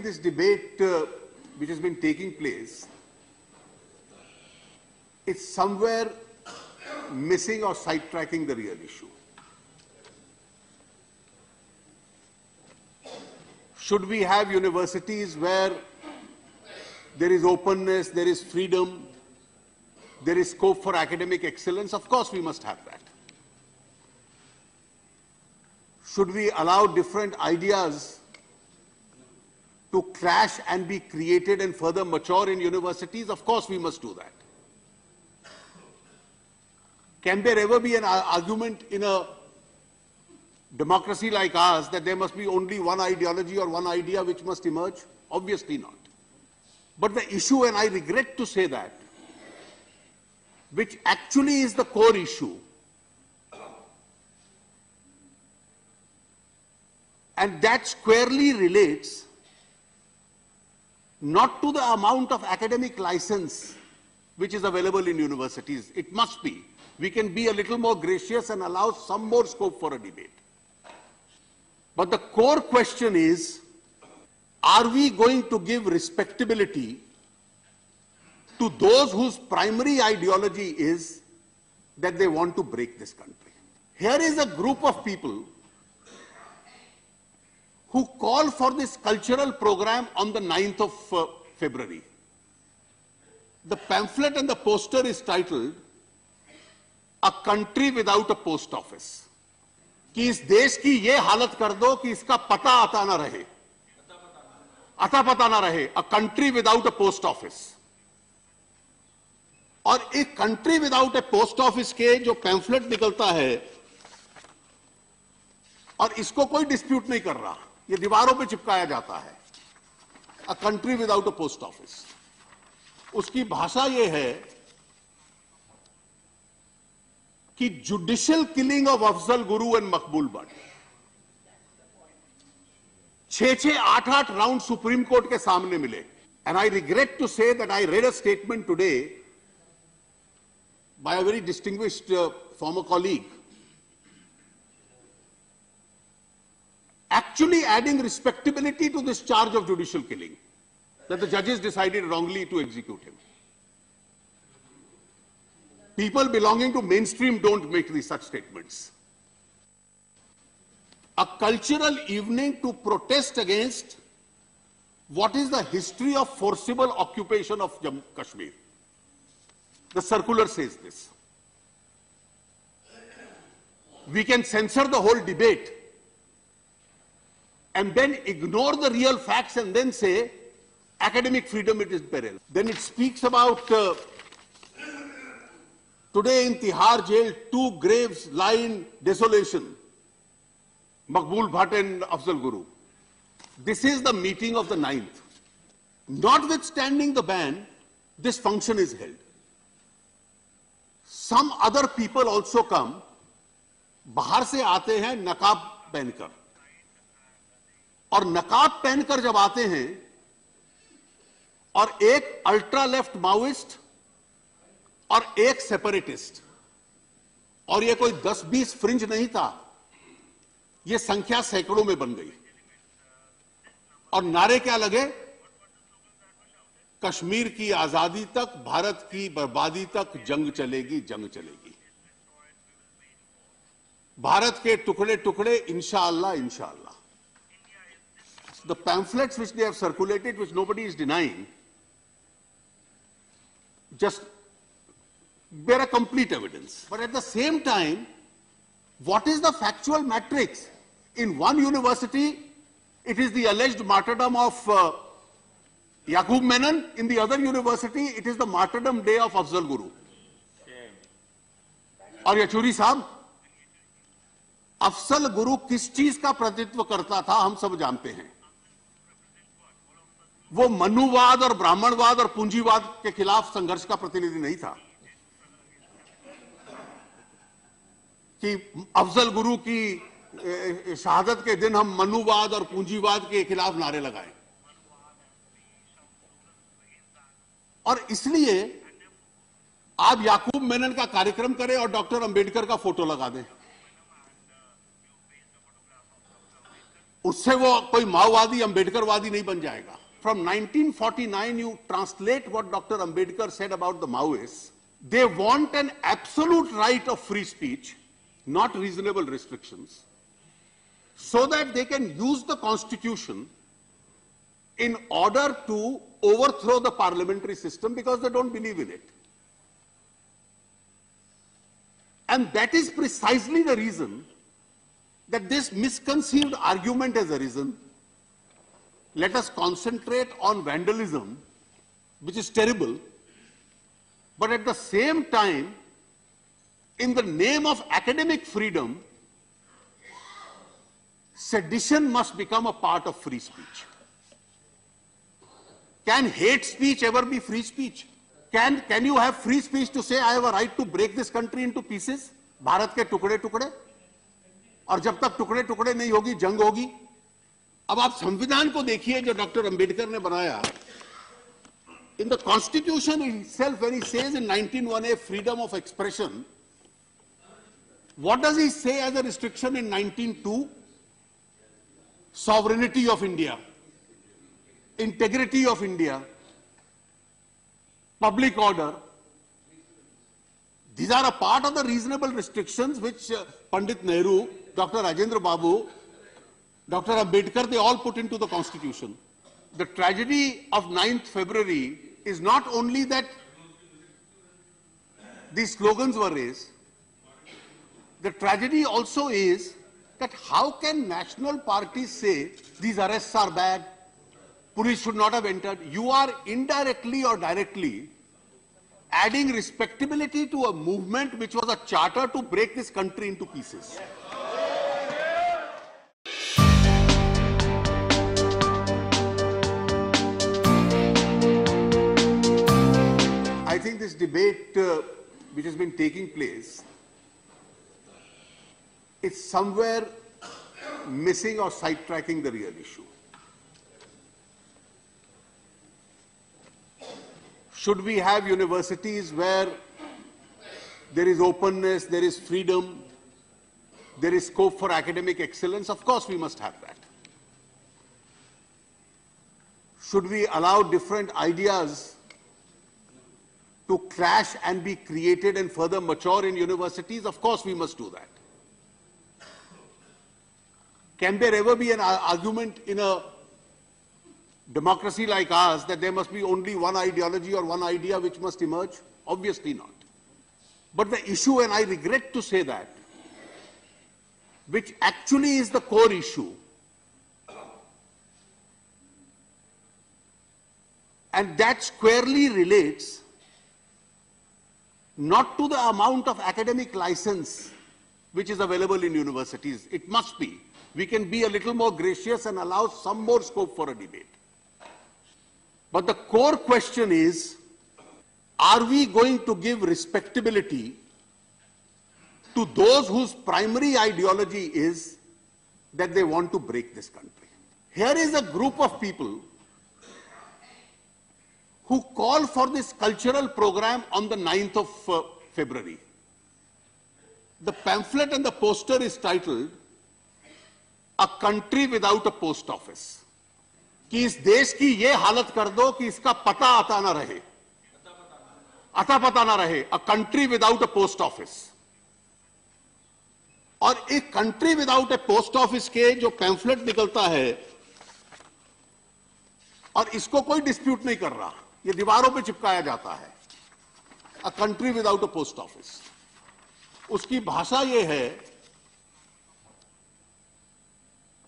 this debate which has been taking place, it's somewhere missing or sidetracking the real issue. Should we have universities where there is openness, there is freedom, there is scope for academic excellence? Of course we must have that. Should we allow different ideas to clash and be created and further mature in universities? Of course we must do that. Can there ever be an argument in a democracy like ours that there must be only one ideology or one idea which must emerge? Obviously not. But the issue, and I regret to say that, which actually is the core issue, and that squarely relates not to the amount of academic license which is available in universities. It must be. We can be a little more gracious and allow some more scope for a debate. But the core question is, are we going to give respectability to those whose primary ideology is that they want to break this country? Here is a group of people who call for this cultural program on the 9th of February. The pamphlet and the poster is titled, "A Country Without a Post Office." कि इस देश की ये हालत कर दो कि इसका पता आता ना रहे, अता पता ना रहे, a country without a post office. और एक कंट्री विदाउट ए पोस्ट ऑफिस के जो पैम्फलेट निकलता है, और इसको कोई डिस्प्यूट नहीं कर रहा, ये दीवारों पे चिपकाया जाता है, a country without a post office. उसकी भाषा ये है कि judicial killing of Afzal Guru and Maqbool Bhatt, 6-6, 8-8 round supreme court के सामने मिले. And I regret to say that I read a statement today by a very distinguished former colleague, actually adding respectability to this charge of judicial killing, that the judges decided wrongly to execute him. People belonging to mainstream don't make these such statements. A cultural evening to protest against what is the history of forcible occupation of Jammu Kashmir. The circular says this. We can censor the whole debate and then ignore the real facts and then say academic freedom it is peril. Then it speaks about today in Tihar jail 2 graves lie in desolation, Maqbool Bhatt and Afzal Guru. This is the meeting of the 9th. Notwithstanding the ban, this function is held. Some other people also come, बाहर से आते हैं नकाब पहनकर, और नकाब पहनकर जब आते हैं और एक अल्ट्रा लेफ्ट माओइस्ट और एक सेपरेटिस्ट, और ये कोई 10-20 फ्रिंज नहीं था, ये संख्या सैकड़ों में बन गई, और नारे क्या लगे? कश्मीर की आजादी तक, भारत की बर्बादी तक जंग चलेगी, जंग चलेगी. भारत के टुकड़े टुकड़े इंशाअल्लाह, इंशाअल्लाह. The pamphlets which they have circulated, which nobody is denying, just bear a complete evidence. But at the same time, what is the factual matrix? In one university, it is the alleged martyrdom of Yaqub Menon. In the other university, it is the martyrdom day of Afzal Guru. और यचूरी साहब, अफजल गुरु किस चीज का प्रतिनिधित्व करता था हम सब जानते हैं. वो मनुवाद और ब्राह्मणवाद और पूंजीवाद के खिलाफ संघर्ष का प्रतिनिधि नहीं था कि अफजल गुरु की शहादत के दिन हम मनुवाद और पूंजीवाद के खिलाफ नारे लगाएं. और इसलिए आप याकूब मेनन का कार्यक्रम करें और डॉक्टर अंबेडकर का फोटो लगा दें. उससे वो कोई माओवादी अंबेडकरवादी नहीं बन जाएगा. From 1949, you translate what Dr. Ambedkar said about the Maoists. They want an absolute right of free speech, not reasonable restrictions, so that they can use the constitution in order to overthrow the parliamentary system because they don't believe in it. And that is precisely the reason that this misconceived argument has arisen. Let us concentrate on vandalism, which is terrible, but at the same time, in the name of academic freedom, sedition must become a part of free speech. Can hate speech ever be free speech? Can you have free speech to say, I have a right to break this country into pieces? Bharat के टुकड़े टुकड़े, और जब तक टुकड़े टुकड़े नहीं होगी, जंग होगी. अब आप संविधान को देखिए जो डॉक्टर अंबेडकर ने बनाया. In the Constitution itself, when he says in 19(1)(a) freedom of expression, what does he say as a restriction in 19(2)? Sovereignty of India, integrity of India, public order. These are a part of the reasonable restrictions which Pandit Nehru, Dr. Rajendra Babu, Dr. Ambedkar, they all put into the Constitution. The tragedy of 9th February is not only that these slogans were raised, the tragedy also is that how can national parties say these arrests are bad, police should not have entered? You are indirectly or directly adding respectability to a movement which was a charter to break this country into pieces. I think this debate which has been taking place is somewhere missing or sidetracking the real issue. Should we have universities where there is openness, there is freedom, there is scope for academic excellence? Of course we must have that. Should we allow different ideas to clash and be created and further mature in universities? Of course we must do that. Can there ever be an argument in a democracy like ours that there must be only one ideology or one idea which must emerge? Obviously not. But the issue, and I regret to say that, which actually is the core issue, and that squarely relates not to the amount of academic license which is available in universities. It must be. We can be a little more gracious and allow some more scope for a debate. But the core question is, are we going to give respectability to those whose primary ideology is that they want to break this country? Here is a group of people who call for this cultural program on the 9th of February. The pamphlet and the poster is titled, A Country Without a Post Office. कि इस देश की ये हालत कर दो कि इसका पता आता ना रहे, अता पता ना रहे. A country without a post office. और एक कंट्री विदाउट ए पोस्ट ऑफिस के जो पैम्फलेट निकलता है, और इसको कोई डिस्प्यूट नहीं कर रहा, ये दीवारों पे चिपकाया जाता है. A country without a post office. उसकी भाषा ये है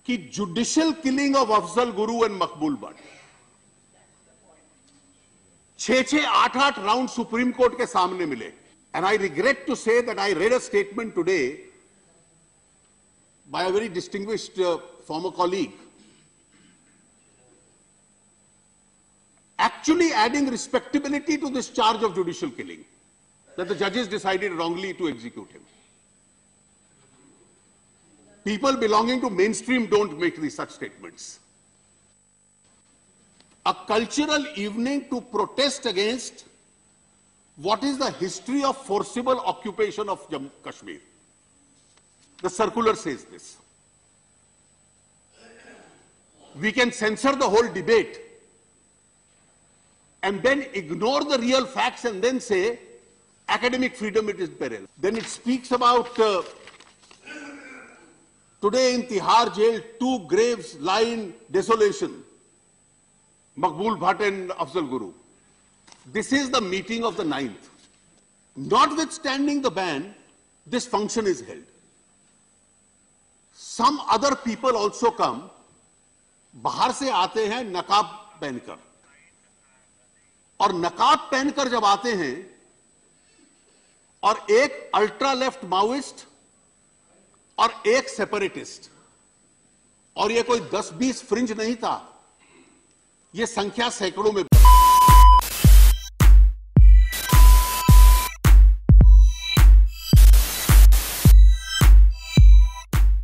कि judicial killing of Afzal Guru and Maqbool but, 6-6, 8-8 round supreme court के सामने मिले. And I regret to say that I read a statement today by a very distinguished former colleague, actually adding respectability to this charge of judicial killing, that the judges decided wrongly to execute him. People belonging to mainstream don't make these such statements. A cultural evening to protest against what is the history of forcible occupation of Jammu Kashmir. The circular says this. we can censor the whole debate and then ignore the real facts and then say academic freedom it is peril. Then it speaks about today in Tihar jail, 2 graves lie in desolation. Maqbool Bhatt and Afzal Guru. This is the meeting of the 9th. Notwithstanding the ban, this function is held. Some other people also come, बाहर से आते हैं नकाब पहनकर, और नकाब पहनकर जब आते हैं और एक अल्ट्रा लेफ्ट माओइस्ट और एक सेपरेटिस्ट, और ये कोई 10-20 फ्रिंज नहीं था, ये संख्या सैकड़ों में